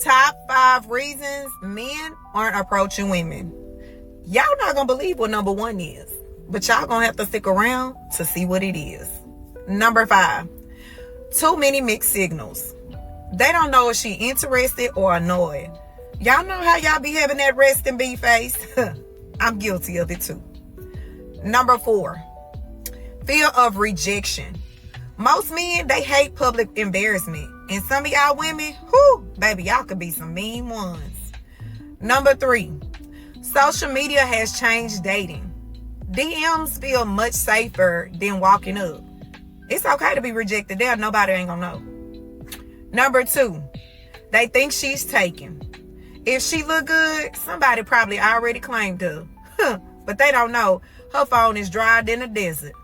Top 5 reasons men aren't approaching women. Y'all not gonna believe what number 1 is, but y'all gonna have to stick around to see what it is. Number 5, too many mixed signals. They don't know if she interested or annoyed. Y'all know how y'all be having that rest and be face? I'm guilty of it too. Number 4, fear of rejection. Most men, they hate public embarrassment. And some of y'all women, whoo, baby, y'all could be some mean ones. Number 3, social media has changed dating. DMs feel much safer than walking up. It's okay to be rejected there. Nobody ain't gonna know. Number 2, they think she's taken. If she look good, somebody probably already claimed her. But they don't know her phone is dried in a desert.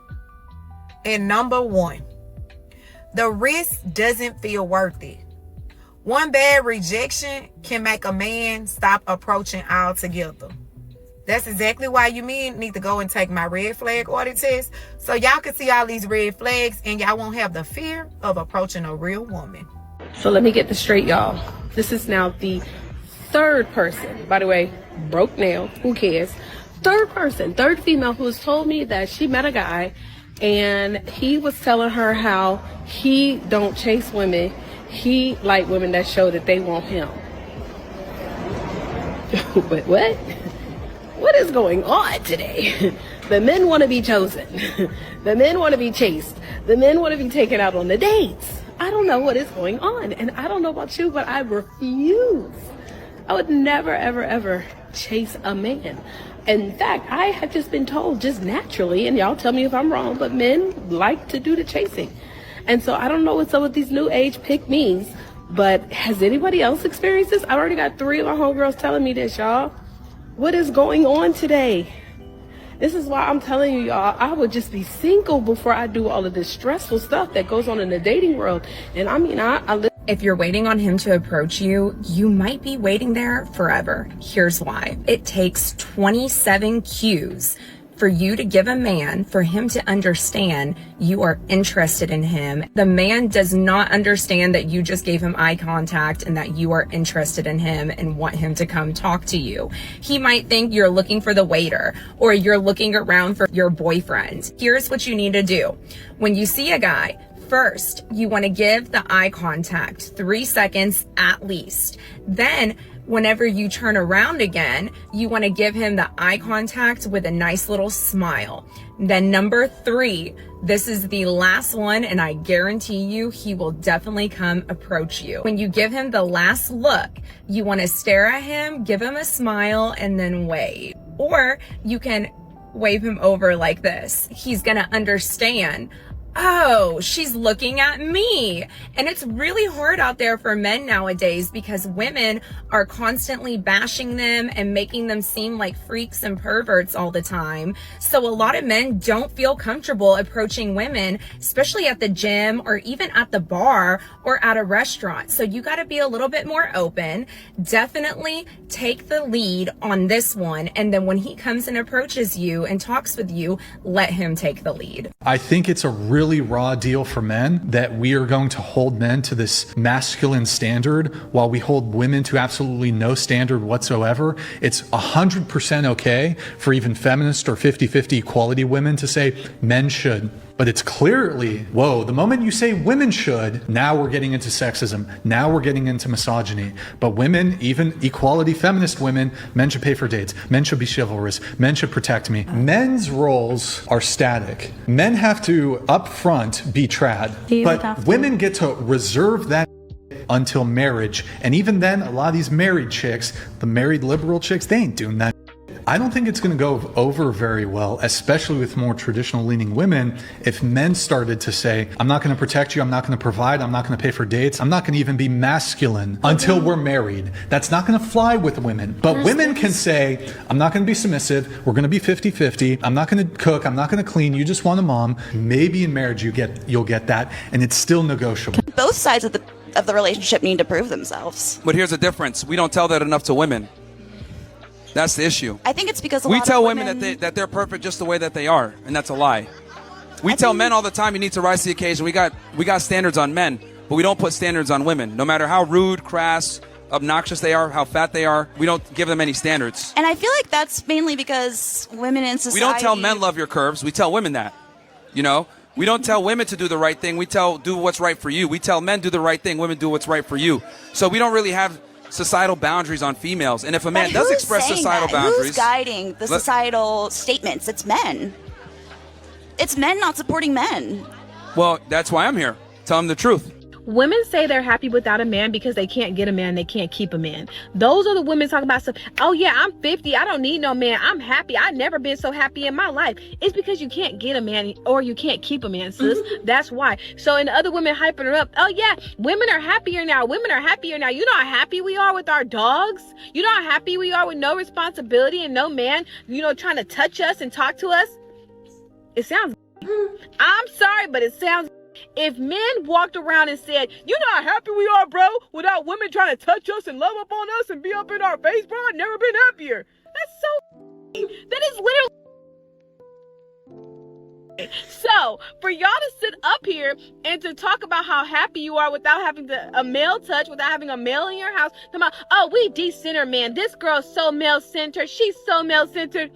And number 1, the risk doesn't feel worth it. One bad rejection can make a man stop approaching altogether. That's exactly why you men need to go and take my red flag audit test, so y'all can see all these red flags and y'all won't have the fear of approaching a real woman. So let me get this straight, y'all. This is now the 3rd person, by the way, broke now, who cares? 3rd person, 3rd female who has told me that she met a guy and he was telling her how he don't chase women. He like women that show that they want him. But what? What is going on today? The men want to be chosen. The men want to be chased. The men want to be taken out on the dates. I don't know what is going on. And I don't know about you, but I refuse. I would never, ever, ever chase a man. In fact, I have just been told just naturally, and y'all tell me if I'm wrong, but men like to do the chasing. And so I don't know what's up with these new age pick-me's, but has anybody else experienced this? I already got 3 of my homegirls telling me this, y'all. What is going on today? This is why I'm telling you, y'all, I would just be single before I do all of this stressful stuff that goes on in the dating world. And I mean, if you're waiting on him to approach you, you might be waiting there forever. Here's why. It takes 27 cues for you to give a man, for him to understand you are interested in him. The man does not understand that you just gave him eye contact and that you are interested in him and want him to come talk to you. He might think you're looking for the waiter or you're looking around for your boyfriend. Here's what you need to do. When you see a guy, first, you want to give the eye contact 3 seconds at least. Then, whenever you turn around again, you want to give him the eye contact with a nice little smile. Then number 3, this is the last one, and I guarantee you he will definitely come approach you. When you give him the last look, you want to stare at him, give him a smile, and then wave. Or you can wave him over like this. He's gonna understand, oh, she's looking at me. And it's really hard out there for men nowadays because women are constantly bashing them and making them seem like freaks and perverts all the time. So a lot of men don't feel comfortable approaching women, especially at the gym or even at the bar or at a restaurant. So you got to be a little bit more open. Definitely take the lead on this one. And then when he comes and approaches you and talks with you, let him take the lead. I think it's a really raw deal for men that we are going to hold men to this masculine standard while we hold women to absolutely no standard whatsoever. It's 100% okay for even feminist or 50-50 equality women to say men should. But it's clearly, whoa, the moment you say women should, now we're getting into sexism. Now we're getting into misogyny. But women, even equality feminist women, men should pay for dates. Men should be chivalrous. Men should protect me. Men's roles are static. Men have to, up front, be trad. But women get to reserve that until marriage. And even then, a lot of these married chicks, the married liberal chicks, they ain't doing that. I don't think it's going to go over very well, especially with more traditional leaning women, if men started to say, I'm not going to protect you, I'm not going to provide, I'm not going to pay for dates, I'm not going to even be masculine until we're married. That's not going to fly with women. But women can say, I'm not going to be submissive, we're going to be 50-50, I'm not going to cook, I'm not going to clean, you just want a mom. Maybe in marriage you'll get that, and it's still negotiable. Both sides of the relationship need to prove themselves. But here's the difference. We don't tell that enough to women. That's the issue. I think it's because we tell women that they're perfect just the way that they are, and that's a lie. We tell men all the time you need to rise to the occasion. We got standards on men, but we don't put standards on women. No matter how rude, crass, obnoxious they are, how fat they are. We don't give them any standards. And I feel like that's mainly because women in society... We don't tell men love your curves. We tell women that. You know? We don't tell women to do the right thing. We tell do what's right for you. We tell men do the right thing. Women do what's right for you. So we don't really have societal boundaries on females. And if a man does express societal boundaries... Who's guiding the societal statements? It's men. It's men not supporting men. Well, that's why I'm here. Tell them the truth. Women say they're happy without a man because they can't get a man, they can't keep a man. Those are the women talking about stuff. Oh yeah, I'm 50, I don't need no man, I'm happy, I've never been so happy in my life. It's because you can't get a man or you can't keep a man, sis. That's why. So, and the other women hyping her up, oh yeah, women are happier now, women are happier now. You know how happy we are with our dogs? You know how happy we are with no responsibility and no man, you know, trying to touch us and talk to us? It sounds I'm sorry, but it sounds if men walked around and said, you know how happy we are, bro, without women trying to touch us and love up on us and be up in our face, bro, I've never been happier. That's so that is literally. So, for y'all to sit up here and to talk about how happy you are without having a male touch, without having a male in your house, talking about, oh, we de-center, man. This girl's so male-centered. She's so male-centered.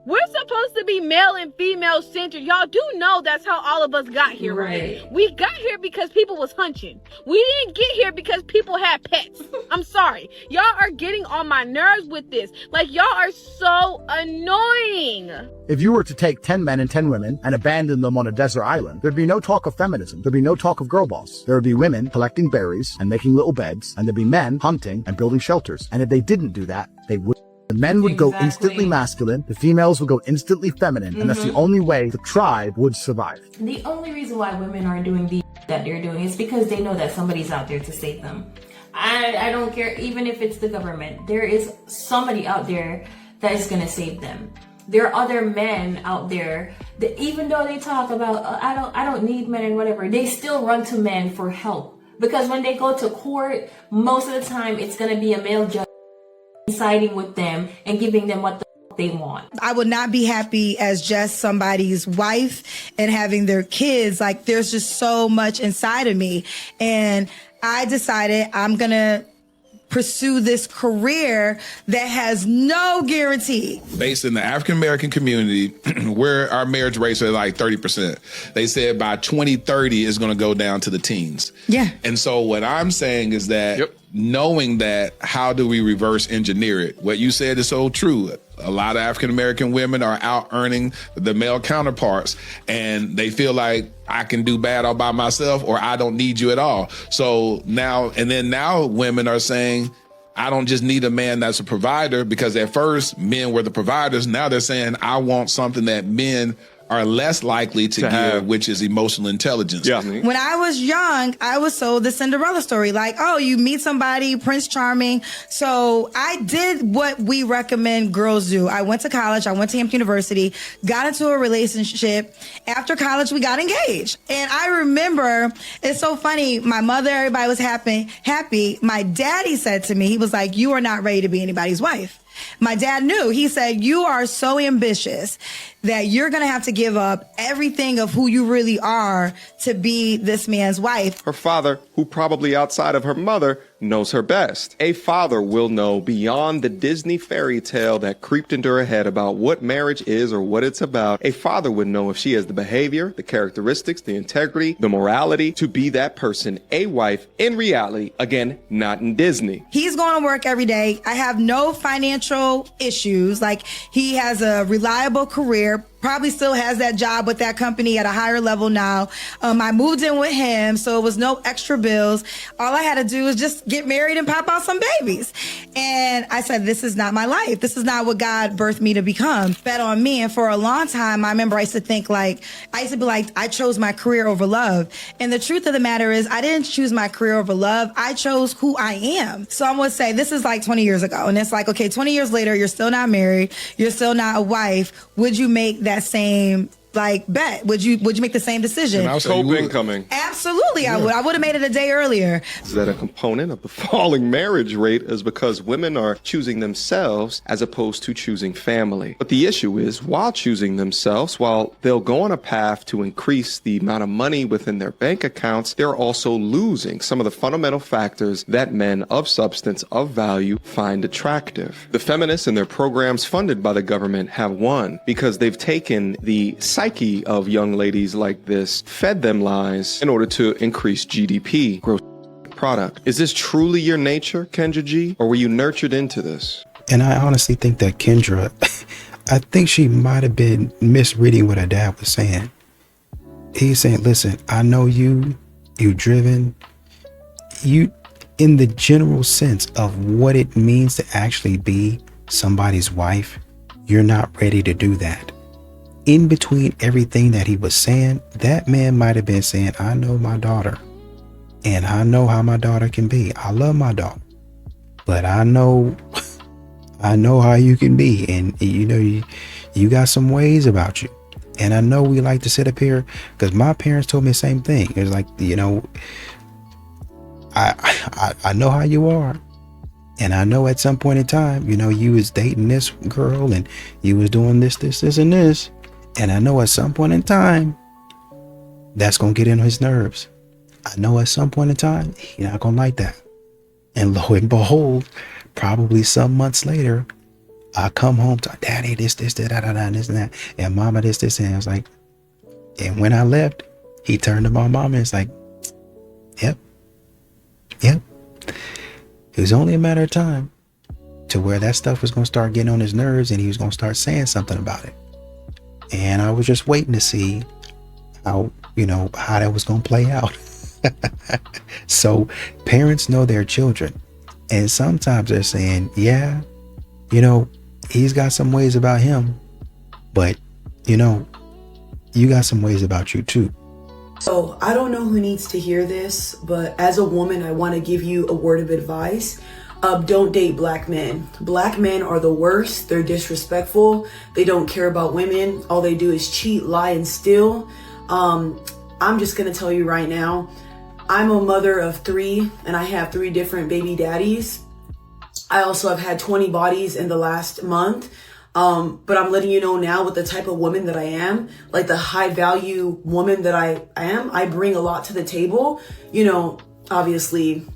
We're supposed to be male and female centered. Y'all do know that's how all of us got here, right? We got here because people was hunching. We didn't get here because people had pets. I'm sorry. Y'all are getting on my nerves with this. Like, y'all are so annoying. If you were to take 10 men and 10 women and abandon them on a desert island, there'd be no talk of feminism. There'd be no talk of girl boss. There would be women collecting berries and making little beds, and there'd be men hunting and building shelters. And if they didn't do that, they would. The men would go instantly masculine, the females would go instantly feminine, and that's the only way the tribe would survive. The only reason why women are doing the that they're doing is because they know that somebody's out there to save them. I don't care, even if it's the government. There is somebody out there that is going to save them. There are other men out there that, even though they talk about, I don't need men and whatever, they still run to men for help. Because when they go to court, most of the time it's going to be a male judge siding with them and giving them what they want. I would not be happy as just somebody's wife and having their kids. Like, there's just so much inside of me. And I decided I'm going to pursue this career that has no guarantee. Based in the African American community, where our marriage rates are like 30%, they said by 2030 is going to go down to the teens. Yeah. And so what I'm saying is that knowing that, how do we reverse engineer it? What you said is so true. A lot of African American women are out earning the male counterparts, and they feel like I can do bad all by myself, or I don't need you at all. So now women are saying, I don't just need a man that's a provider, because at first men were the providers. Now they're saying, I want something that men are less likely to give, which is emotional intelligence. Yeah. When I was young, I was sold the Cinderella story. Like, oh, you meet somebody, Prince Charming. So I did what we recommend girls do. I went to college. I went to Hampton University, got into a relationship. After college, we got engaged. And I remember, it's so funny. My mother, everybody was happy. My daddy said to me, he was like, you are not ready to be anybody's wife. My dad knew. He said, you are so ambitious that you're going to have to give up everything of who you really are to be this man's wife. Her father, who probably outside of her mother, knows her best. A father will know beyond the Disney fairy tale that creeped into her head about what marriage is or what it's about. A father would know if she has the behavior, the characteristics, the integrity, the morality to be that person, a wife in reality. Again, not in Disney. He's going to work every day. I have no financial issues. Like, he has a reliable career. Probably still has that job with that company at a higher level now. I moved in with him, so it was no extra bills. All I had to do was just get married and pop out some babies. And I said, this is not my life. This is not what God birthed me to become. Bet on me. And for a long time, I remember I used to be like, I chose my career over love. And the truth of the matter is, I didn't choose my career over love. I chose who I am. So I'm going to say, this is like 20 years ago. And it's like, okay, 20 years later, you're still not married. You're still not a wife. Would you make that same like, bet. Would you make the same decision? And I was hoping coming. Absolutely, I would. I would have made it a day earlier. Is that a component of the falling marriage rate is because women are choosing themselves as opposed to choosing family. But the issue is, while choosing themselves, while they'll go on a path to increase the amount of money within their bank accounts, they're also losing some of the fundamental factors that men of substance, of value, find attractive. The feminists and their programs funded by the government have won because they've taken the psyche of young ladies like this, fed them lies in order to increase GDP, gross product. Is this truly your nature, Kendra G, or were you nurtured into this? And I honestly think that Kendra, I think she might have been misreading what her dad was saying. He's saying, listen, I know you driven, you, in the general sense of what it means to actually be somebody's wife, you're not ready to do that. In between everything that he was saying, that man might have been saying, I know my daughter and I know how my daughter can be. I love my daughter, but I know how you can be. And you got some ways about you. And I know we like to sit up here because my parents told me the same thing. It was like, I know how you are. And I know at some point in time, you was dating this girl and you was doing this, and this. And I know at some point in time, that's going to get in his nerves. I know at some point in time, he's not going to like that. And lo and behold, probably some months later, I come home to Daddy, this, this and that. And Mama, this, and I was like, and when I left, he turned to my mama and it's like, yep. It was only a matter of time to where that stuff was going to start getting on his nerves and he was going to start saying something about it. And I was just waiting to see how that was going to play out. So parents know their children. And sometimes they're saying, yeah, he's got some ways about him, but you got some ways about you too. So I don't know who needs to hear this, but as a woman, I want to give you a word of advice. Don't date black men. Black men are the worst. They're disrespectful. They don't care about women. All they do is cheat, lie, and steal. I'm just going to tell you right now, I'm a mother of 3 and I have 3 different baby daddies. I also have had 20 bodies in the last month. But I'm letting you know now with the type of woman that I am, like the high value woman that I am, I bring a lot to the table. Obviously,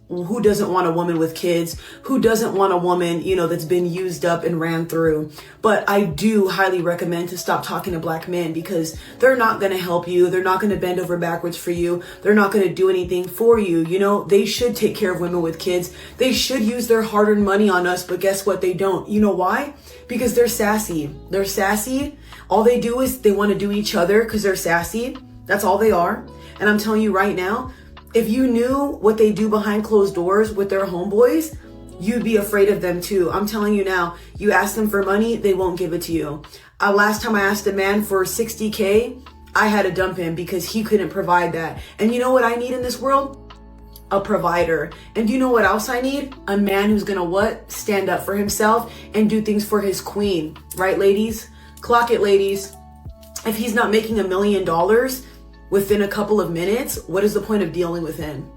who doesn't want a woman with kids? Who doesn't want a woman, that's been used up and ran through? But I do highly recommend to stop talking to black men because they're not going to help you. They're not going to bend over backwards for you. They're not going to do anything for you. They should take care of women with kids. They should use their hard-earned money on us, but guess what? They don't. You know why? Because they're sassy. They're sassy. All they do is they want to do each other because they're sassy. That's all they are. And I'm telling you right now, if you knew what they do behind closed doors with their homeboys, you'd be afraid of them too. I'm telling you now, you ask them for money, they won't give it to you. Last time I asked a man for $60K, I had to dump him because he couldn't provide that. And you know what I need in this world? A provider. And you know what else I need? A man who's gonna stand up for himself and do things for his queen. Right, ladies? Clock it, ladies. If he's not making $1 million within a couple of minutes, what is the point of dealing with him?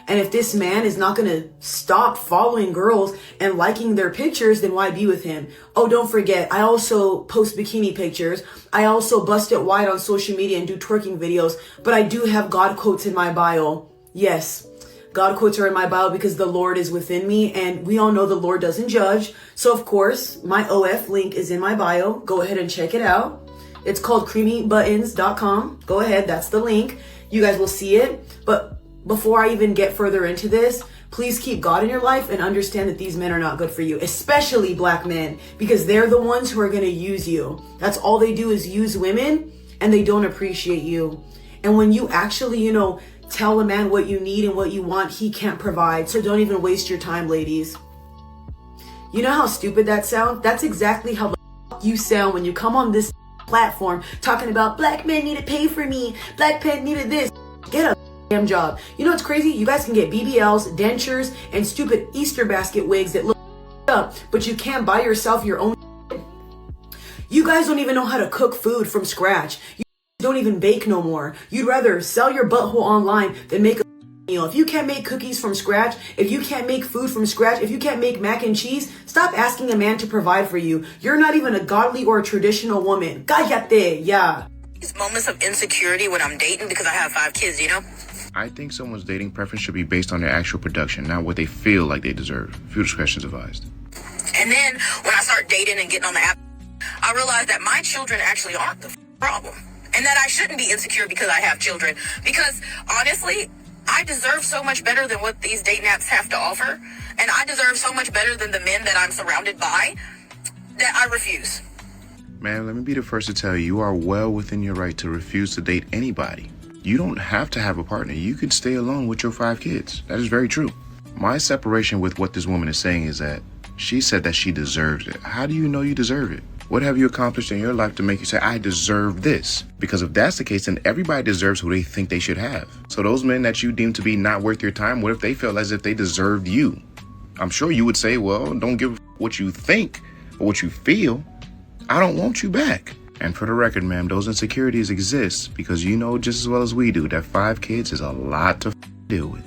And if this man is not gonna stop following girls and liking their pictures, then why be with him? Oh, don't forget, I also post bikini pictures. I also bust it wide on social media and do twerking videos, but I do have God quotes in my bio. Yes, God quotes are in my bio because the Lord is within me, and we all know the Lord doesn't judge. So of course, my OF link is in my bio. Go ahead and check it out. It's called creamybuttons.com. Go ahead, that's the link. You guys will see it. But before I even get further into this, please keep God in your life and understand that these men are not good for you, especially black men, because they're the ones who are going to use you. That's all they do is use women, and they don't appreciate you. And when you actually, tell a man what you need and what you want, he can't provide. So don't even waste your time, ladies. You know how stupid that sounds? That's exactly how the you sound when you come on this platform talking about black men need to pay for me, black men needed this. Get a damn job. You know what's crazy? You guys can get BBLs, dentures, and stupid Easter basket wigs that look up, but you can't buy yourself your own. You guys don't even know how to cook food from scratch. You don't even bake no more. You'd rather sell your butthole online than make a meal. If you can't make cookies from scratch, if you can't make food from scratch, if you can't make mac and cheese, stop asking a man to provide for you. You're not even a godly or a traditional woman. Cállate, yeah. These moments of insecurity when I'm dating because I have 5 kids, you know? I think someone's dating preference should be based on their actual production, not what they feel like they deserve. Few discretion advised. And then when I start dating and getting on the app, I realize that my children actually aren't the problem. And that I shouldn't be insecure because I have children. Because honestly, I deserve so much better than what these dating apps have to offer. And I deserve so much better than the men that I'm surrounded by that I refuse. Man, let me be the first to tell you, you are well within your right to refuse to date anybody. You don't have to have a partner. You can stay alone with your 5 kids. That is very true. My separation with what this woman is saying is that she said that she deserves it. How do you know you deserve it? What have you accomplished in your life to make you say, I deserve this? Because if that's the case, then everybody deserves who they think they should have. So those men that you deem to be not worth your time, what if they felt as if they deserved you? I'm sure you would say, well, don't give what you think or what you feel. I don't want you back. And for the record, ma'am, those insecurities exist because you know just as well as we do that 5 kids is a lot to deal with.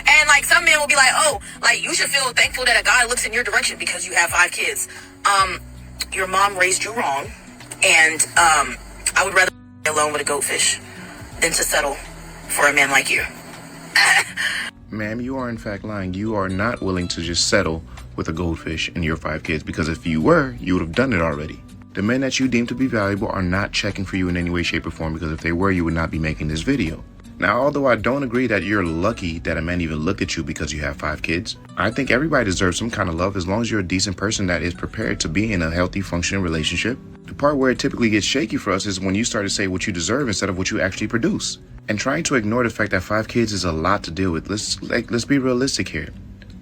And like some men will be like, oh, like you should feel thankful that a guy looks in your direction because you have 5 kids. Your mom raised you wrong, and I would rather be alone with a goldfish than to settle for a man like you. Ma'am, you are in fact lying. You are not willing to just settle with a goldfish and your 5 kids, because if you were, you would have done it already. The men that you deem to be valuable are not checking for you in any way, shape, or form, because if they were, you would not be making this video. Now, although I don't agree that you're lucky that a man even looked at you because you have 5 kids, I think everybody deserves some kind of love as long as you're a decent person that is prepared to be in a healthy, functioning relationship. The part where it typically gets shaky for us is when you start to say what you deserve instead of what you actually produce. And trying to ignore the fact that 5 kids is a lot to deal with. Let's be realistic here.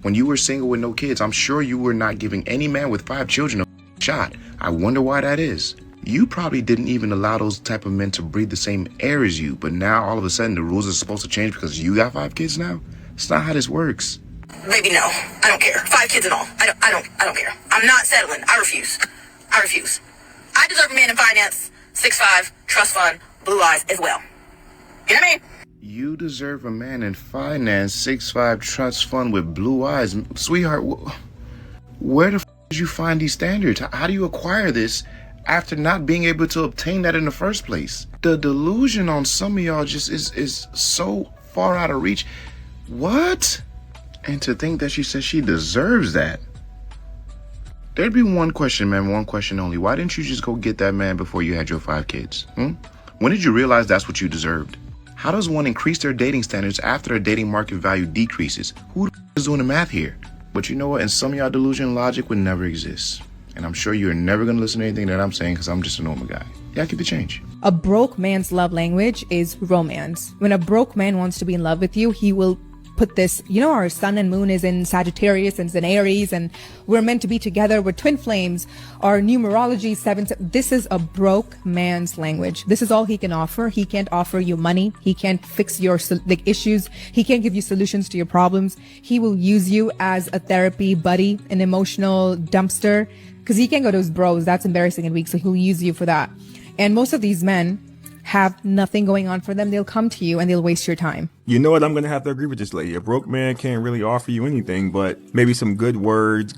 When you were single with no kids, I'm sure you were not giving any man with 5 children a shot. I wonder why that is. You probably didn't even allow those type of men to breathe the same air as you, but now all of a sudden the rules are supposed to change because you got 5 kids now? It's not how this works. Maybe no. I don't care. 5 kids and all. I don't care. I'm not settling. I refuse. I deserve a man in finance, 6'5", trust fund, blue eyes as well. You know what I mean? You deserve a man in finance, 6'5", trust fund with blue eyes. Sweetheart, where the f*** did you find these standards? How do you acquire this after not being able to obtain that in the first place? The delusion on some of y'all just is so far out of reach. What? And to think that she says she deserves that. There'd be one question, man, one question only. Why didn't you just go get that man before you had your 5 kids? When did you realize that's what you deserved? How does one increase their dating standards after their dating market value decreases? Who the f*** is doing the math here? But you know what? In some of y'all, delusion logic would never exist. And I'm sure you're never going to listen to anything that I'm saying because I'm just a normal guy. Yeah, keep the change. A broke man's love language is romance. When a broke man wants to be in love with you, he will put this, you know, our sun and moon is in Sagittarius and it's in Aries and we're meant to be together. We're twin flames. Our numerology 7. This is a broke man's language. This is all he can offer. He can't offer you money. He can't fix your issues. He can't give you solutions to your problems. He will use you as a therapy buddy, an emotional dumpster, because he can't go to his bros. That's embarrassing and weak. So he'll use you for that. And most of these men have nothing going on for them. They'll come to you and they'll waste your time. You know what? I'm going to have to agree with this lady. A broke man can't really offer you anything but maybe some good words,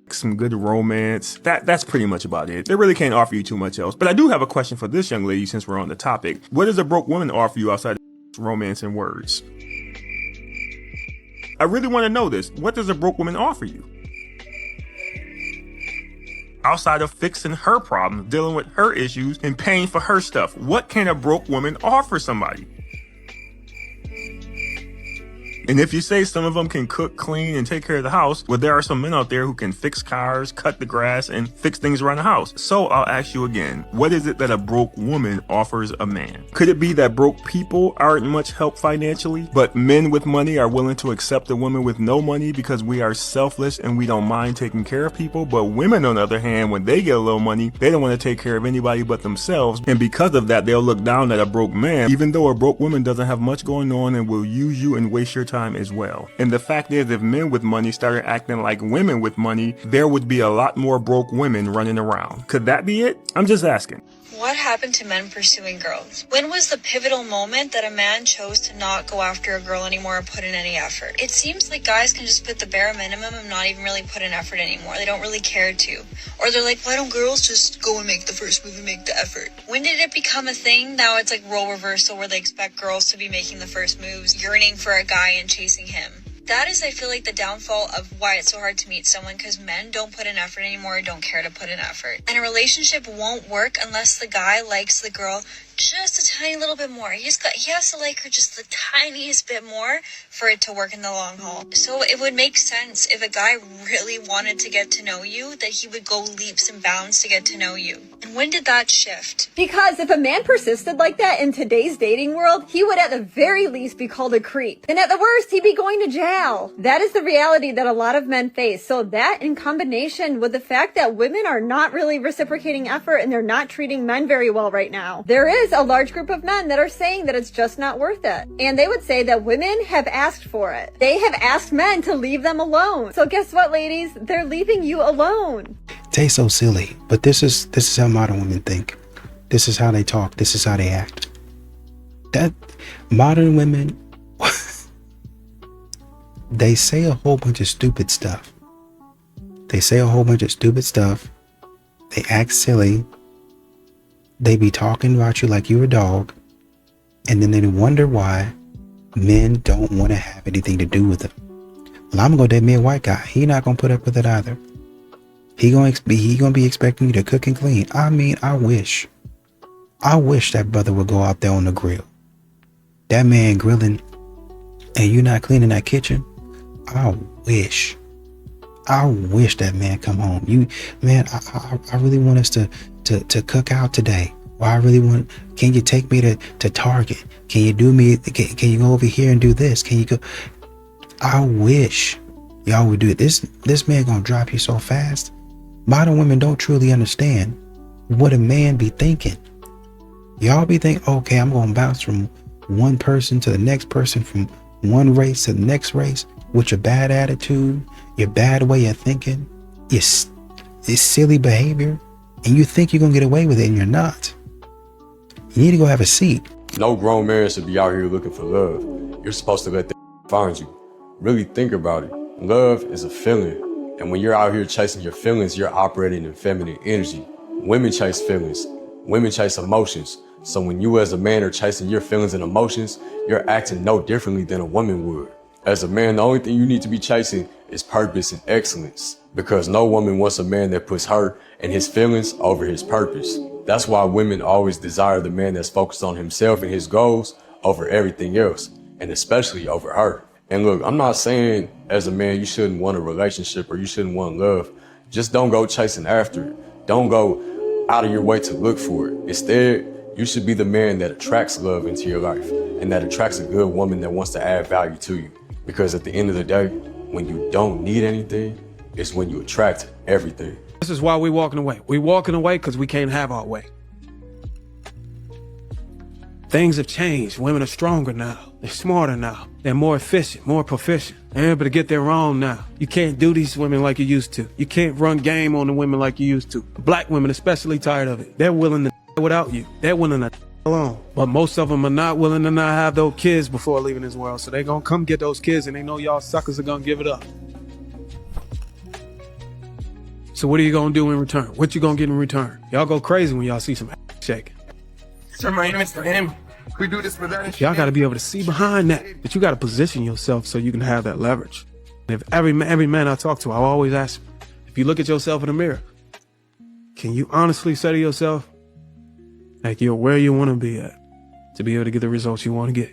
some good romance. That's pretty much about it. They really can't offer you too much else. But I do have a question for this young lady since we're on the topic. What does a broke woman offer you outside of romance and words? I really want to know this. What does a broke woman offer you? Outside of fixing her problems, dealing with her issues, and paying for her stuff, what can a broke woman offer somebody? And if you say some of them can cook, clean, and take care of the house, well, there are some men out there who can fix cars, cut the grass, and fix things around the house. So I'll ask you again, what is it that a broke woman offers a man? Could it be that broke people aren't much help financially, but men with money are willing to accept a woman with no money because we are selfless and we don't mind taking care of people? But women, on the other hand, when they get a little money, they don't want to take care of anybody but themselves. And because of that, they'll look down at a broke man, even though a broke woman doesn't have much going on and will use you and waste your time time as well. And the fact is, if men with money started acting like women with money, there would be a lot more broke women running around. Could that be it? I'm just asking. What happened to men pursuing girls? When was the pivotal moment that a man chose to not go after a girl anymore or put in any effort? It seems like guys can just put the bare minimum and not even really put in effort anymore. They don't really care to. Or they're like, why don't girls just go and make the first move and make the effort? When did it become a thing? Now it's like role reversal where they expect girls to be making the first moves, yearning for a guy and chasing him. That is, I feel like, the downfall of why it's so hard to meet someone, because men don't put in effort anymore or don't care to put in effort. And a relationship won't work unless the guy likes the girl just a tiny little bit more. He has to like her just the tiniest bit more for it to work in the long haul. So it would make sense if a guy really wanted to get to know you, that he would go leaps and bounds to get to know you. And when did that shift? Because if a man persisted like that in today's dating world, he would at the very least be called a creep. And at the worst, he'd be going to jail. That is the reality that a lot of men face. So that, in combination with the fact that women are not really reciprocating effort and they're not treating men very well right now, there is a large group of men that are saying that it's just not worth it. And they would say that women have asked for it. They have asked men to leave them alone. So guess what, ladies? They're leaving you alone. They so silly, but this is how modern women think. This is how they talk. This is how they act. That modern women, they say a whole bunch of stupid stuff. They act silly. They be talking about you like you're a dog, and then they wonder why men don't want to have anything to do with them. Well, I'm gonna go date me a white guy. He not gonna put up with it either. He gonna be expecting you to cook and clean. I mean, I wish that brother would go out there on the grill. That man grilling, and you not cleaning that kitchen. I wish that man come home. I really want us to cook out today. Or I really want, can you take me to Target? Can you can you go over here and do this? Can you go? I wish y'all would do it. This man gonna drop you so fast. Modern women don't truly understand what a man be thinking. Y'all be thinking, okay, I'm gonna bounce from one person to the next person, from one race to the next race, with your bad attitude, your bad way of thinking, your silly behavior, and you think you're gonna get away with it, and you're not. You need to go have a seat. No grown man should be out here looking for love. You're supposed to let that find you. Really think about it. Love is a feeling. And when you're out here chasing your feelings, you're operating in feminine energy. Women chase feelings. Women chase emotions. So when you as a man are chasing your feelings and emotions, you're acting no differently than a woman would. As a man, the only thing you need to be chasing is purpose and excellence. Because no woman wants a man that puts her and his feelings over his purpose. That's why women always desire the man that's focused on himself and his goals over everything else, and especially over her. And look, I'm not saying as a man you shouldn't want a relationship or you shouldn't want love. Just don't go chasing after it. Don't go out of your way to look for it. Instead, you should be the man that attracts love into your life and that attracts a good woman that wants to add value to you. Because at the end of the day, when you don't need anything, it's when you attract everything. This is why we're walking away. We're walking away because we can't have our way. Things have changed. Women are stronger now. They're smarter now. They're more efficient, more proficient. They're able to get their own now. You can't do these women like you used to. You can't run game on the women like you used to. Black women especially tired of it. They're willing to without you. They're willing to alone. But most of them are not willing to not have those kids before leaving this world. So they're going to come get those kids and they know y'all suckers are going to give it up. So what are you going to do in return? What you going to get in return? Y'all go crazy when y'all see some shaking. Sir, my name is for him. We do this for that. Y'all got to be able to see behind that. But you got to position yourself so you can have that leverage. And if every man I talk to, I always ask, if you look at yourself in the mirror, can you honestly say to yourself, like you're where you want to be at to be able to get the results you want to get?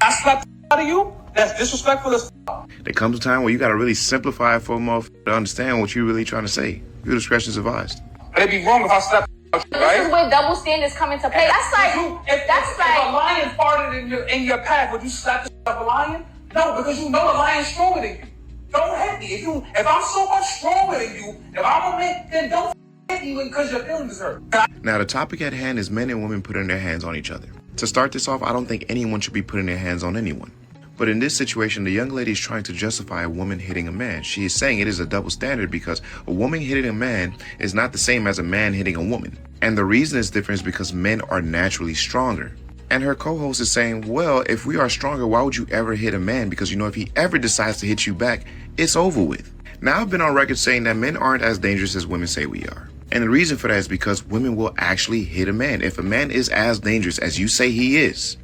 I slapped out of you? That's disrespectful as f***. There comes a time where you got to really simplify it for a motherfucker to understand what you're really trying to say. Your discretion is advised. It'd be wrong if I slapped out, right? This is where double standards come into play. That's like, if a lion farted in your path, would you slap the shit out of a lion? No, because you know the lion's stronger than you. Don't hit me. If I'm so much stronger than you, if I'm a man, then don't hit me because your feelings hurt. Now, the topic at hand is men and women putting their hands on each other. To start this off, I don't think anyone should be putting their hands on anyone. But in this situation, the young lady is trying to justify a woman hitting a man. She is saying it is a double standard because a woman hitting a man is not the same as a man hitting a woman. And the reason it's different is because men are naturally stronger. And her co-host is saying, well, if we are stronger, why would you ever hit a man? Because, you know, if he ever decides to hit you back, it's over with. Now, I've been on record saying that men aren't as dangerous as women say we are. And the reason for that is because women will actually hit a man. If a man is as dangerous as you say he is,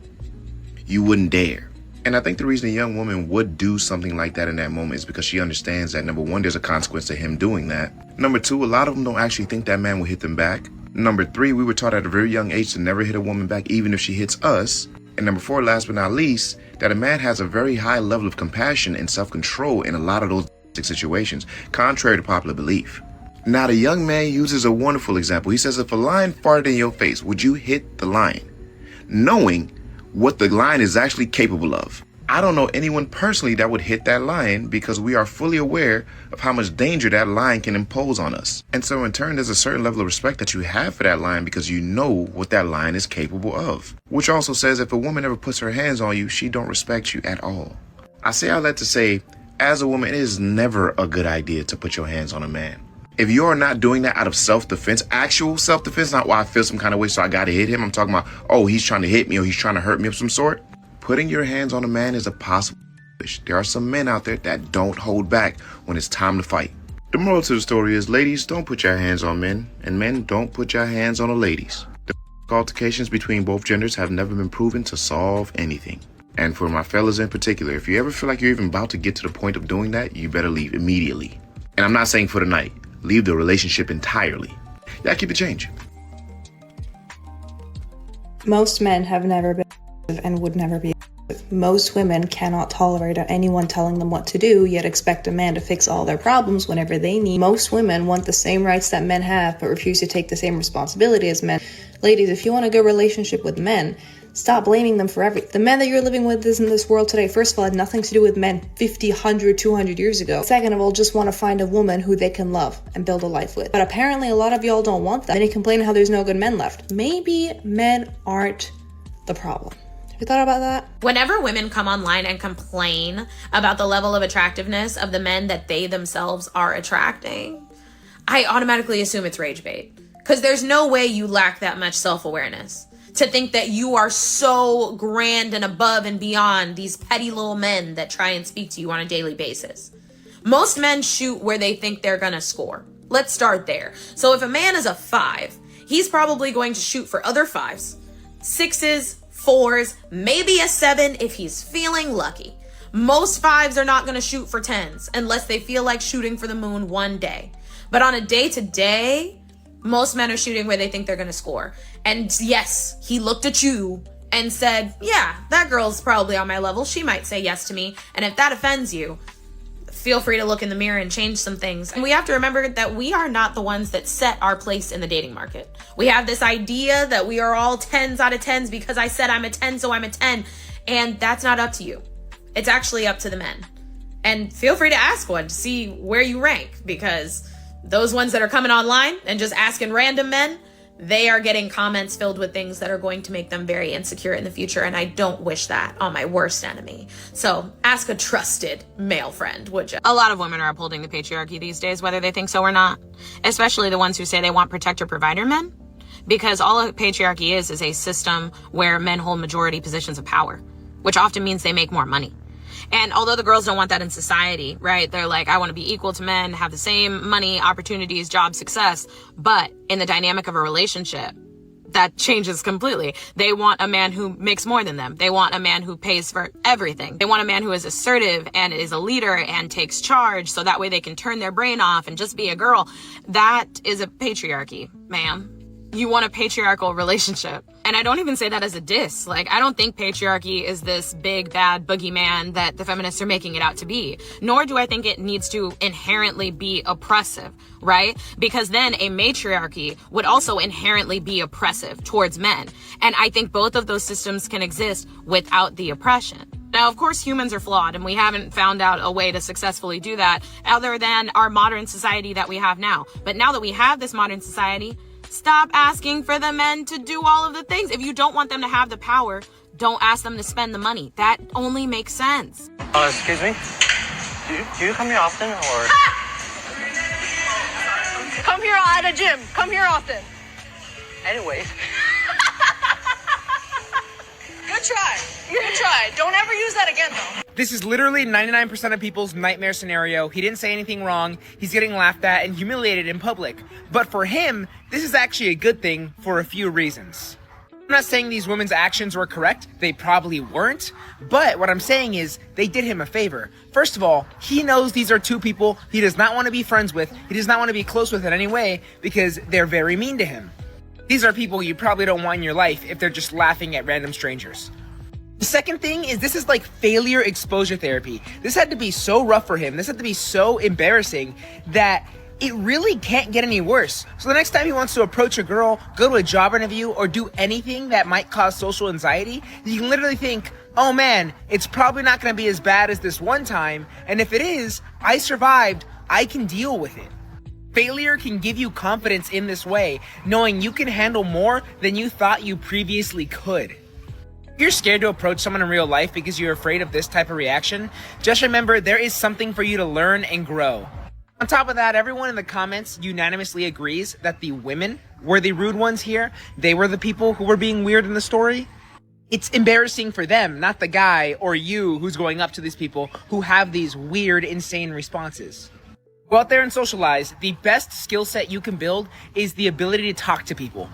you wouldn't dare. And I think the reason a young woman would do something like that in that moment is because she understands that, number one, there's a consequence to him doing that. Number two, a lot of them don't actually think that man will hit them back. Number three, we were taught at a very young age to never hit a woman back, even if she hits us. And number four, last but not least, that a man has a very high level of compassion and self-control in a lot of those situations, contrary to popular belief. Now, the young man uses a wonderful example. He says, if a lion farted in your face, would you hit the lion? Knowing what the lion is actually capable of. I don't know anyone personally that would hit that lion because we are fully aware of how much danger that lion can impose on us. And so in turn, there's a certain level of respect that you have for that lion because you know what that lion is capable of. Which also says if a woman ever puts her hands on you, she don't respect you at all. I say all that to say, as a woman, it is never a good idea to put your hands on a man. If you're not doing that out of self-defense, actual self-defense, not why I feel some kind of way so I gotta hit him. I'm talking about, oh, he's trying to hit me or he's trying to hurt me of some sort. Putting your hands on a man is a possible wish. There are some men out there that don't hold back when it's time to fight. The moral to the story is, ladies, don't put your hands on men, and men, don't put your hands on the ladies. The altercations between both genders have never been proven to solve anything. And for my fellas in particular, if you ever feel like you're even about to get to the point of doing that, you better leave immediately. And I'm not saying for the night. Leave the relationship entirely. Yeah, keep the change. Most men have never been and would never be. Most women cannot tolerate anyone telling them what to do, yet expect a man to fix all their problems whenever they need. Most women want the same rights that men have, but refuse to take the same responsibility as men. Ladies, if you want a good relationship with men, stop blaming them for everything. The men that you're living with in this world today, first of all, had nothing to do with men 50, 100, 200 years ago. Second of all, just want to find a woman who they can love and build a life with. But apparently a lot of y'all don't want that. Then you complain how there's no good men left. Maybe men aren't the problem. Have you thought about that? Whenever women come online and complain about the level of attractiveness of the men that they themselves are attracting, I automatically assume it's rage bait. Because there's no way you lack that much self-awareness to think that you are so grand and above and beyond these petty little men that try and speak to you on a daily basis. Most men shoot where they think they're gonna score. Let's start there. So if a man is a 5, he's probably going to shoot for other 5s, 6s, 4s, maybe a 7 if he's feeling lucky. Most 5s are not gonna shoot for 10s unless they feel like shooting for the moon one day. But on a day-to-day, most men are shooting where they think they're going to score. And yes, he looked at you and said, yeah, that girl's probably on my level. She might say yes to me. And if that offends you, feel free to look in the mirror and change some things. And we have to remember that we are not the ones that set our place in the dating market. We have this idea that we are all 10s out of 10s because I said I'm a 10, so I'm a 10. And that's not up to you. It's actually up to the men. And feel free to ask one to see where you rank, because those ones that are coming online and just asking random men, they are getting comments filled with things that are going to make them very insecure in the future, and I don't wish that on my worst enemy. So ask a trusted male friend, would you? A lot of women are upholding the patriarchy these days, whether they think so or not, especially the ones who say they want protector-provider men, because all a patriarchy is a system where men hold majority positions of power, which often means they make more money. And although the girls don't want that in society, right? They're like, I want to be equal to men, have the same money, opportunities, job, success. But in the dynamic of a relationship, that changes completely. They want a man who makes more than them. They want a man who pays for everything. They want a man who is assertive and is a leader and takes charge, so that way they can turn their brain off and just be a girl. That is a patriarchy, ma'am. You want a patriarchal relationship. And I don't even say that as a diss. Like, I don't think patriarchy is this big, bad boogeyman that the feminists are making it out to be. Nor do I think it needs to inherently be oppressive, right? Because then a matriarchy would also inherently be oppressive towards men. And I think both of those systems can exist without the oppression. Now, of course, humans are flawed, and we haven't found out a way to successfully do that other than our modern society that we have now. But now that we have this modern society, stop asking for the men to do all of the things. If you don't want them to have the power, Don't ask them to spend the money. That only makes sense. Excuse me? Do you come here often, or? Come here at a gym. Come here often. Anyways. Good try. Good try. Don't ever use that again, though. This is literally 99% of people's nightmare scenario. He didn't say anything wrong. He's getting laughed at and humiliated in public. But for him, this is actually a good thing for a few reasons. I'm not saying these women's actions were correct. They probably weren't. But what I'm saying is they did him a favor. First of all, he knows these are two people he does not want to be friends with. He does not want to be close with in any way because they're very mean to him. These are people you probably don't want in your life if they're just laughing at random strangers. The second thing is this is like failure exposure therapy. This had to be so rough for him. This had to be so embarrassing that it really can't get any worse. So the next time he wants to approach a girl, go to a job interview, or do anything that might cause social anxiety, you can literally think, oh man, it's probably not going to be as bad as this one time, and if it is, I survived, I can deal with it. Failure can give you confidence in this way, knowing you can handle more than you thought you previously could. If you're scared to approach someone in real life because you're afraid of this type of reaction, just remember there is something for you to learn and grow. On top of that, everyone in the comments unanimously agrees that the women were the rude ones here. They were the people who were being weird in the story. It's embarrassing for them, not the guy or you who's going up to these people who have these weird, insane responses. Go out there and socialize. The best skill set you can build is the ability to talk to people.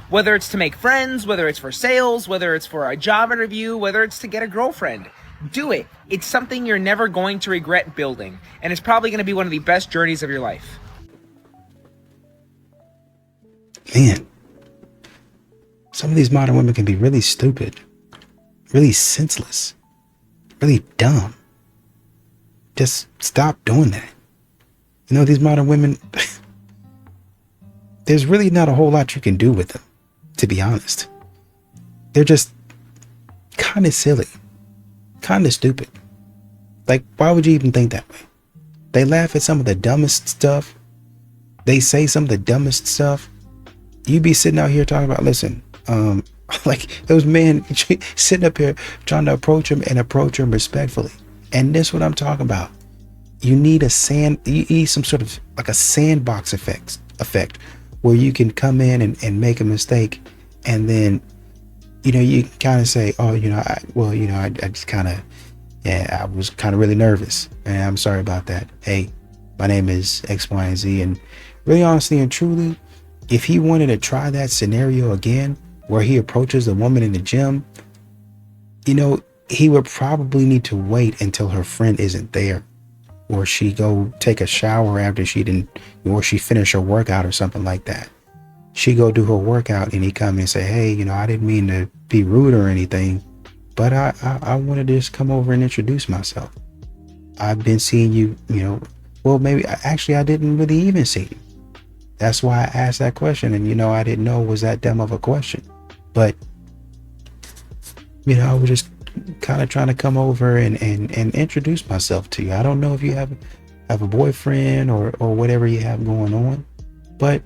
Whether it's to make friends, whether it's for sales, whether it's for a job interview, whether it's to get a girlfriend. Do it. It's something you're never going to regret building, and it's probably going to be one of the best journeys of your life. Man, some of these modern women can be really stupid, really senseless, really dumb. Just stop doing that. You know, these modern women, there's really not a whole lot you can do with them, to be honest. They're just kind of silly. Kind of stupid. Like, why would you even think that way? They laugh at some of the dumbest stuff. They say some of the dumbest stuff. You be sitting out here talking about, listen, like those men sitting up here trying to approach him respectfully. And this is what I'm talking about. You need you need some sort of like a sandbox effect where you can come in and make a mistake, and then you kind of say, oh, I just kind of, I was kind of really nervous, and I'm sorry about that. Hey, my name is X, Y, and Z. And really, honestly and truly, if he wanted to try that scenario again, where he approaches a woman in the gym, he would probably need to wait until her friend isn't there, or she go take a shower after or she finish her workout or something like that. She go do her workout and he come and say, hey, I didn't mean to be rude or anything, but I wanted to just come over and introduce myself. I've been seeing you, well, maybe actually I didn't really even see you. That's why I asked that question. And, I didn't know it was that dumb of a question, but, I was just kind of trying to come over and introduce myself to you. I don't know if you have a boyfriend or whatever you have going on, but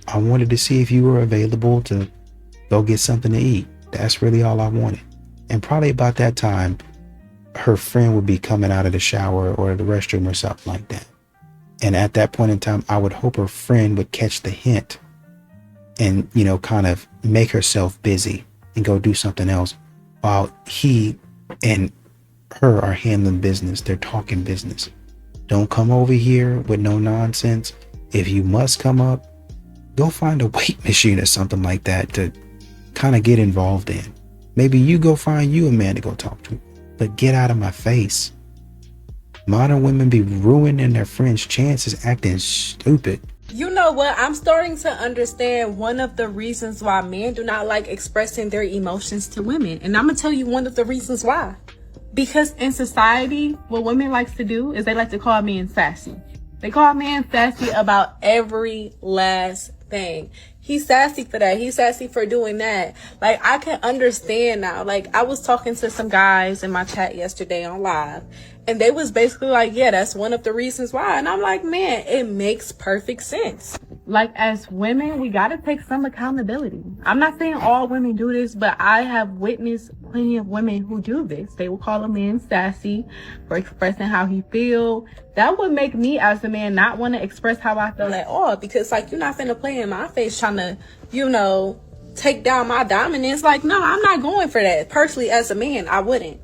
I wanted to see if you were available to go get something to eat. That's really all I wanted. And probably about that time, her friend would be coming out of the shower or the restroom or something like that. And at that point in time, I would hope her friend would catch the hint and, kind of make herself busy and go do something else while he and her are handling business. They're talking business. Don't come over here with no nonsense. If you must come up, go find a weight machine or something like that to kind of get involved in. Maybe you go find you a man to go talk to, but get out of my face. Modern women be ruining their friends' chances acting stupid. You know what? I'm starting to understand one of the reasons why men do not like expressing their emotions to women. And I'm going to tell you one of the reasons why. Because in society, what women like to do is they like to call men sassy. They call men sassy about every last thing. He's sassy for that. He's sassy for doing that. Like, I can understand now. Like, I was talking to some guys in my chat yesterday on live, and they was basically like, yeah, that's one of the reasons why. And I'm like, man, it makes perfect sense. like, as women, we gotta take some accountability. I'm not saying all women do this, but I have witnessed plenty of women who do this. They will call a man sassy for expressing how he feel. That would make me, as a man, not want to express how I feel at all, because, like, you're not finna play in my face trying to, you know, take down my dominance. Like, no, I'm not going for that. Personally, as a man, I wouldn't.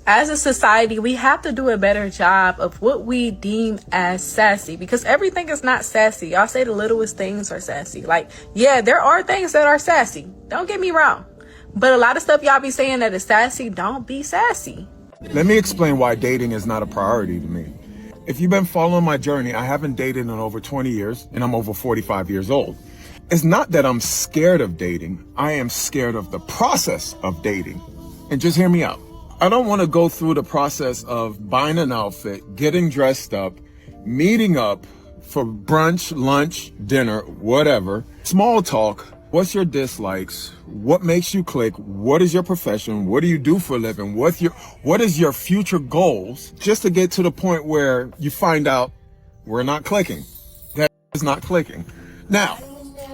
As a society, we have to do a better job of what we deem as sassy, because everything is not sassy. Y'all say the littlest things are sassy. Like, yeah, there are things that are sassy. Don't get me wrong. But a lot of stuff y'all be saying that is sassy, don't be sassy. Let me explain why dating is not a priority to me. If you've been following my journey, I haven't dated in over 20 years, and I'm over 45 years old. It's not that I'm scared of dating. I am scared of the process of dating. And just hear me out. I don't want to go through the process of buying an outfit, getting dressed up, meeting up for brunch, lunch, dinner, whatever. Small talk. What's your dislikes? What makes you click? What is your profession? What do you do for a living? What is your future goals? Just to get to the point where you find out we're not clicking. That is not clicking. Now,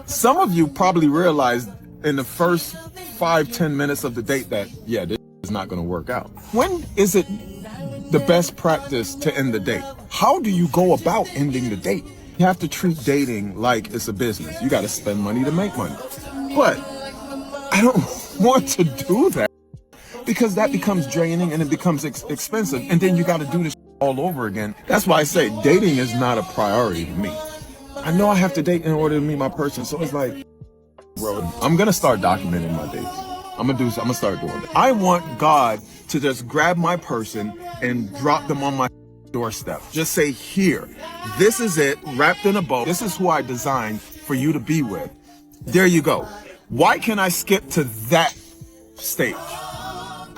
some of you probably realized in the first 5-10 minutes of the date that, yeah, this is not going to work out. When is it the best practice to end the date? How do you go about ending the date? You have to treat dating like it's a business. You got to spend money to make money. But I don't want to do that, because that becomes draining and it becomes expensive. And then you got to do this all over again. That's why I say dating is not a priority to me. I know I have to date in order to meet my person. So it's like, bro, I'm going to start documenting my dates. I'm gonna start doing it. I want God to just grab my person and drop them on my doorstep. Just say, here, this is it, wrapped in a bow. This is who I designed for you to be with. There you go. Why can I skip to that stage?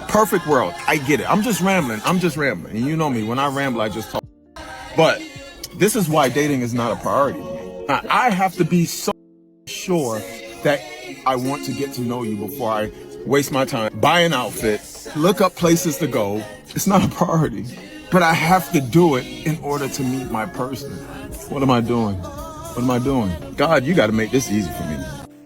Perfect world. I get it. I'm just rambling. And you know me. When I ramble, I just talk. But this is why dating is not a priority. I have to be so sure that I want to get to know you before I waste my time, buy an outfit, look up places to go. It's not a priority, but I have to do it in order to meet my person. What am I doing? God, you got to make this easy for me.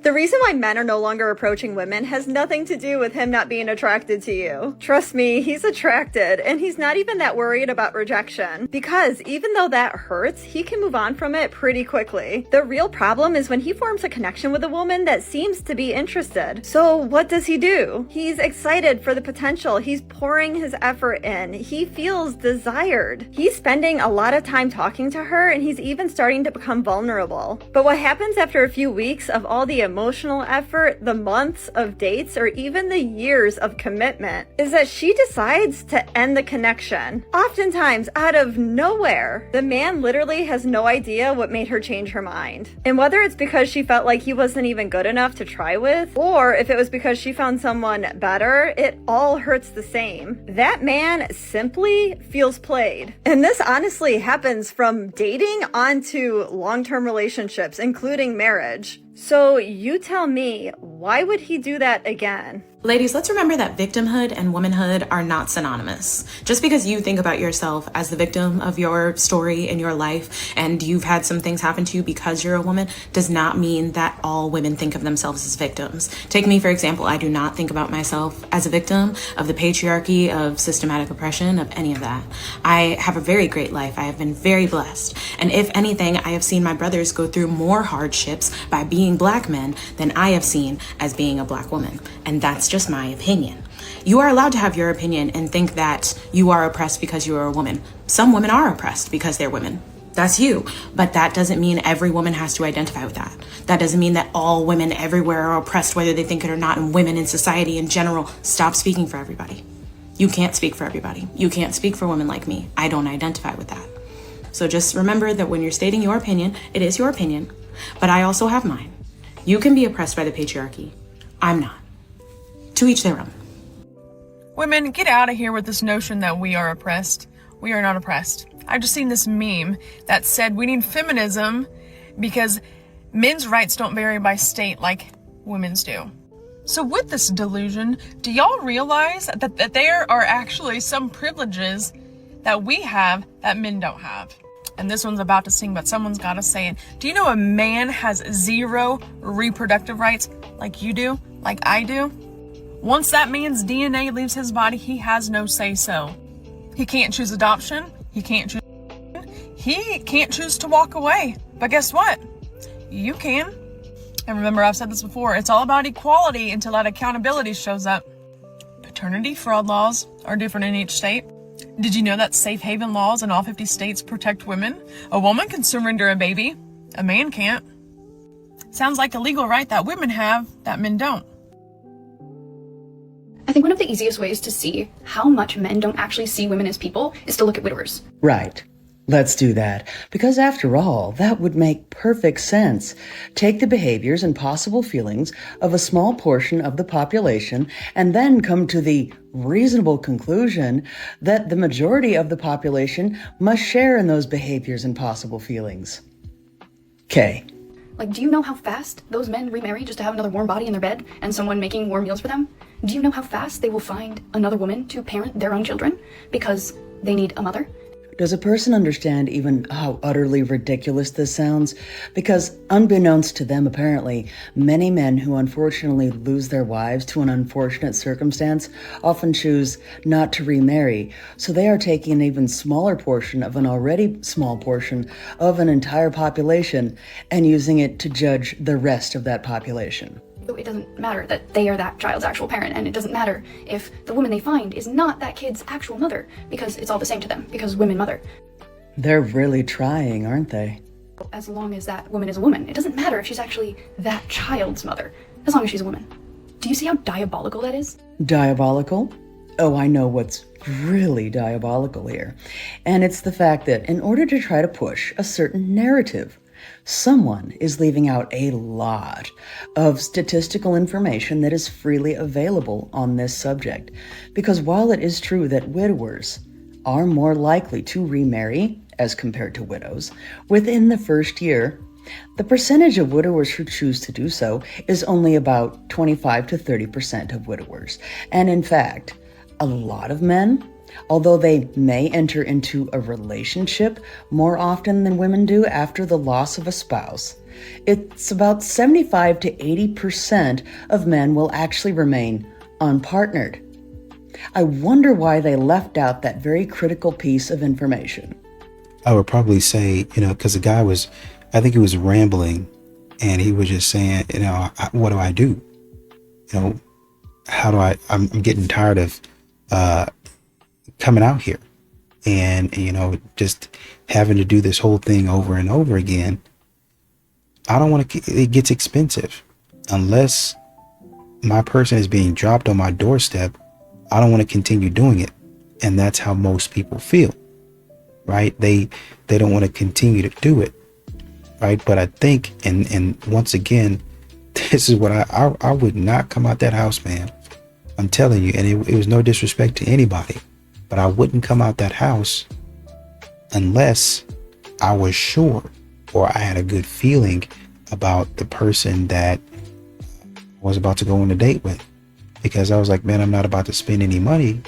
The reason why men are no longer approaching women has nothing to do with him not being attracted to you. Trust me, he's attracted, and he's not even that worried about rejection. Because even though that hurts, he can move on from it pretty quickly. The real problem is when he forms a connection with a woman that seems to be interested. So what does he do? He's excited for the potential. He's pouring his effort in. He feels desired. He's spending a lot of time talking to her, and he's even starting to become vulnerable. But what happens after a few weeks of all the emotional effort, the months of dates, or even the years of commitment, is that she decides to end the connection. Oftentimes, out of nowhere, the man literally has no idea what made her change her mind. And whether it's because she felt like he wasn't even good enough to try with, or if it was because she found someone better, it all hurts the same. That man simply feels played. And this honestly happens from dating onto long-term relationships, including marriage. So you tell me, why would he do that again? Ladies, let's remember that victimhood and womanhood are not synonymous. Just because you think about yourself as the victim of your story in your life and you've had some things happen to you because you're a woman does not mean that all women think of themselves as victims. Take me, for example. I do not think about myself as a victim of the patriarchy, of systematic oppression, of any of that. I have a very great life. I have been very blessed. And if anything, I have seen my brothers go through more hardships by being Black men than I have seen as being a Black woman. And that's just my opinion. You are allowed to have your opinion and think that you are oppressed because you are a woman. Some women are oppressed because they're women. That's you. But that doesn't mean every woman has to identify with that. That doesn't mean that all women everywhere are oppressed, whether they think it or not, and women in society in general. Stop speaking for everybody. You can't speak for everybody. You can't speak for women like me. I don't identify with that. So just remember that when you're stating your opinion, it is your opinion, but I also have mine. You can be oppressed by the patriarchy. I'm not. To each their own. Women, get out of here with this notion that we are oppressed. We are not oppressed. I've just seen this meme that said we need feminism because men's rights don't vary by state like women's do. So with this delusion, do y'all realize that there are actually some privileges that we have that men don't have? And this one's about to sing, but someone's got to say it. Do you know a man has 0 reproductive rights like you do, like I do? Once that man's DNA leaves his body, he has no say-so. He can't choose adoption. He can't choose to walk away. But guess what? You can. And remember, I've said this before, it's all about equality until that accountability shows up. Paternity fraud laws are different in each state. Did you know that safe haven laws in all 50 states protect women? A woman can surrender a baby. A man can't. Sounds like a legal right that women have that men don't. I think one of the easiest ways to see how much men don't actually see women as people is to look at widowers. Right. Let's do that, because after all, that would make perfect sense. Take the behaviors and possible feelings of a small portion of the population and then come to the reasonable conclusion that the majority of the population must share in those behaviors and possible feelings. Okay. Like, do you know how fast those men remarry just to have another warm body in their bed and someone making warm meals for them? Do you know how fast they will find another woman to parent their own children because they need a mother? Does a person understand even how utterly ridiculous this sounds? Because unbeknownst to them, apparently, many men who unfortunately lose their wives to an unfortunate circumstance often choose not to remarry. So they are taking an even smaller portion of an already small portion of an entire population and using it to judge the rest of that population. It doesn't matter that they are that child's actual parent, and it doesn't matter if the woman they find is not that kid's actual mother, because it's all the same to them, because women mother. They're really trying, aren't they? As long as that woman is a woman, it doesn't matter if she's actually that child's mother, as long as she's a woman. Do you see how diabolical that is? Diabolical? Oh, I know what's really diabolical here. And it's the fact that in order to try to push a certain narrative, someone is leaving out a lot of statistical information that is freely available on this subject. Because while it is true that widowers are more likely to remarry as compared to widows within the first year, the percentage of widowers who choose to do so is only about 25 to 30% of widowers. And in fact, a lot of men, although they may enter into a relationship more often than women do after the loss of a spouse, it's about 75 to 80% of men will actually remain unpartnered. I wonder why they left out that very critical piece of information. I would probably say, because the guy was, I think he was rambling, and he was just saying, what do I do? How do I'm getting tired of coming out here and just having to do this whole thing over and over again. I don't want to, it gets expensive. Unless my person is being dropped on my doorstep, I don't want to continue doing it. And that's how most people feel, right? They don't want to continue to do it, right? But I think, and once again, this is what I would not come out that house, man. I'm telling you, and it was no disrespect to anybody, but I wouldn't come out that house unless I was sure or I had a good feeling about the person that I was about to go on a date with. Because I was like, man, I'm not about to spend any money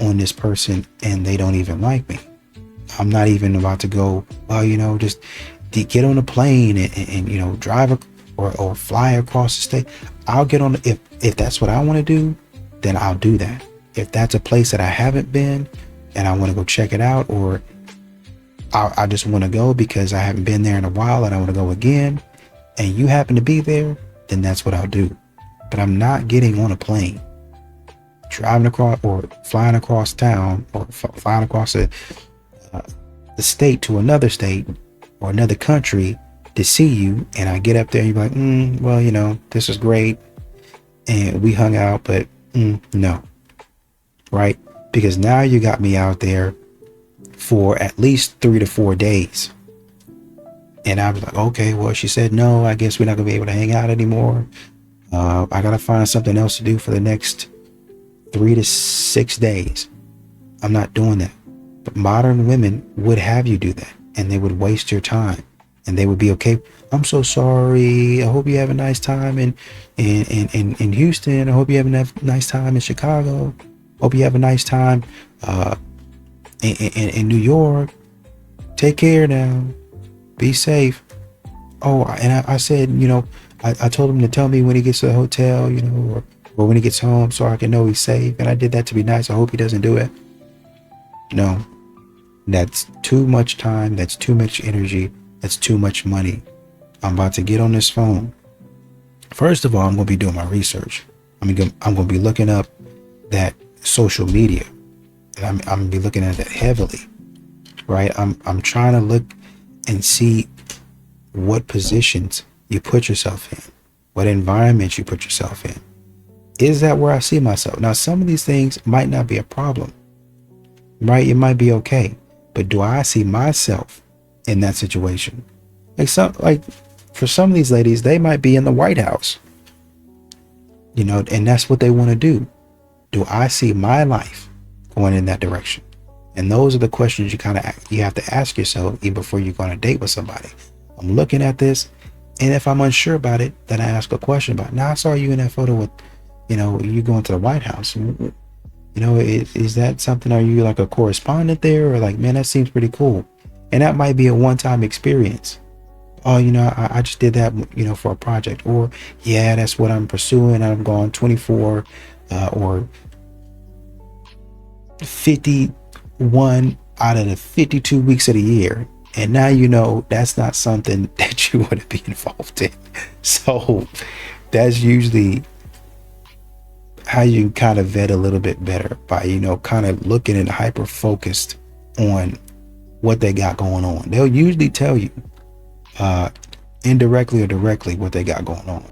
on this person and they don't even like me. I'm not even about to go, well, just get on a plane and drive or fly across the state. I'll get on, if that's what I want to do, then I'll do that. If that's a place that I haven't been and I want to go check it out, or I just want to go because I haven't been there in a while and I want to go again, and you happen to be there, then that's what I'll do. But I'm not getting on a plane, driving across or flying across town or flying across the state to another state or another country to see you. And I get up there and you're like, well, this is great. And we hung out, but no. Right? Because now you got me out there for at least 3 to 4 days. And I was like, okay, well, she said, no, I guess we're not gonna be able to hang out anymore. I gotta find something else to do for the next 3 to 6 days. I'm not doing that. But modern women would have you do that, and they would waste your time, and they would be okay. I'm so sorry. I hope you have a nice time in Houston. I hope you have a nice time in Chicago. Hope you have a nice time in New York. Take care now. Be safe. Oh, and I said, I told him to tell me when he gets to the hotel, or when he gets home so I can know he's safe. And I did that to be nice. I hope he doesn't do it. No, that's too much time. That's too much energy. That's too much money. I'm about to get on this phone. First of all, I'm going to be doing my research. I'm going to be looking up that social media. And I'm going to be looking at that heavily, right? I'm trying to look and see what positions you put yourself in, what environments you put yourself in. Is that where I see myself? Now, some of these things might not be a problem, right? It might be okay, but do I see myself in that situation? Like for some of these ladies, they might be in the White House, and that's what they want to do. Do I see my life going in that direction? And those are the questions you have to ask yourself even before you go on a date with somebody. I'm looking at this, and if I'm unsure about it, then I ask a question about it. Now, I saw you in that photo with, you going to the White House. Is that something? Are you like a correspondent there, or like, man, that seems pretty cool? And that might be a one-time experience. Oh, I just did that, for a project. Or, yeah, that's what I'm pursuing. I'm going 24 or 51 out of the 52 weeks of the year. And now that's not something that you want to be involved in. So that's usually how you kind of vet a little bit better by, kind of looking and hyper focused on what they got going on. They'll usually tell you indirectly or directly what they got going on.